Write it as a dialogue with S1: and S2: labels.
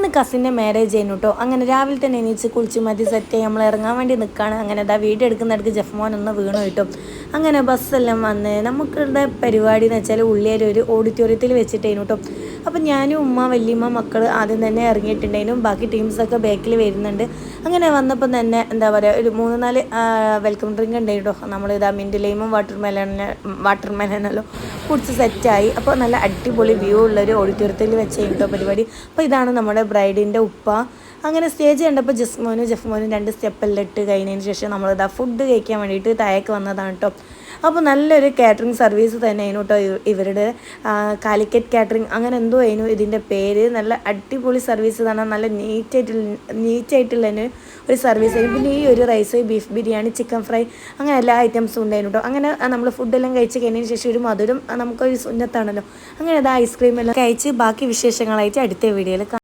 S1: ഇന്ന് കസിൻ്റെ മാരേജ് ചെയ്യുന്നു കേട്ടോ. അങ്ങനെ രാവിലെ തന്നെ എണീച്ച് കുളിച്ച് മതി സെറ്റ് നമ്മൾ ഇറങ്ങാൻ വേണ്ടി നിൽക്കുകയാണ്. അങ്ങനെ ഇതാ വീഡിയോ എടുക്കുന്നിടക്ക് ജഫ്മോൻ ഒന്ന് വീണു കിട്ടും. അങ്ങനെ ബസ്സെല്ലാം വന്ന് നമുക്കുള്ള പരിപാടി എന്ന് വെച്ചാൽ ഉള്ളിയിൽ ഒരു ഓഡിറ്റോറിയത്തിൽ വെച്ചിട്ടേനു കേട്ടോ. അപ്പം ഞാനും ഉമ്മ വല്യമ്മ മക്കൾ ആദ്യം തന്നെ ഇറങ്ങിയിട്ടുണ്ടായിരുന്നു. ബാക്കി ടീംസൊക്കെ ബാക്കിൽ വരുന്നുണ്ട്. അങ്ങനെ വന്നപ്പം തന്നെ എന്താ പറയുക ഒരു 3-4 വെൽക്കം ഡ്രിങ്ക് ഉണ്ടായിട്ടോ. നമ്മളിതാ മിൻറ്റ് ലൈമും വാട്ടർമെലനല്ലോ കുടിച്ച് സെറ്റായി. അപ്പോൾ നല്ല അടിപൊളി വ്യൂ ഉള്ളൊരു ഓഡിറ്റോറിയത്തിൽ വെച്ച് കേട്ടോ പരിപാടി. അപ്പോൾ ഇതാണ് നമ്മുടെ ബ്രൈഡിൻ്റെ ഉപ്പ. അങ്ങനെ സ്റ്റേജ് കണ്ടപ്പോൾ ജഫ്മോനും 2 സ്റ്റെപ്പെല്ലാം ഇട്ട് കഴിഞ്ഞതിന് ശേഷം നമ്മളിതാ ഫുഡ് കഴിക്കാൻ വേണ്ടിയിട്ട് താഴേക്ക് വന്നതാണ് കേട്ടോ. അപ്പോൾ നല്ലൊരു കാറ്ററിംഗ് സർവീസ് തന്നെ ആയിരുന്നു കേട്ടോ ഇവരുടെ കാലിക്കറ്റ് കാറ്ററിംഗ് അങ്ങനെ എന്തോ ആയിരുന്നു ഇതിൻ്റെ പേര്. നല്ല അടിപൊളി സർവീസ് തന്നെ, നല്ല നീറ്റായിട്ടുള്ള ഒരു സർവീസ് ആയിരുന്നു. പിന്നെ ഈ ഒരു rice, beef biryani, chicken fry അങ്ങനെ എല്ലാ ഐറ്റംസും ഉണ്ടായിരുന്നു കേട്ടോ. അങ്ങനെ നമ്മൾ ഫുഡെല്ലാം കഴിച്ച് കഴിഞ്ഞതിന് ശേഷം ഒരു മധുരം നമുക്കൊരു സുന്നത്താണല്ലോ. അങ്ങനെ അത് ഐസ്ക്രീം എല്ലാം കഴിച്ച് ബാക്കി വിശേഷങ്ങളായിട്ട് അടുത്ത വീഡിയോയിൽ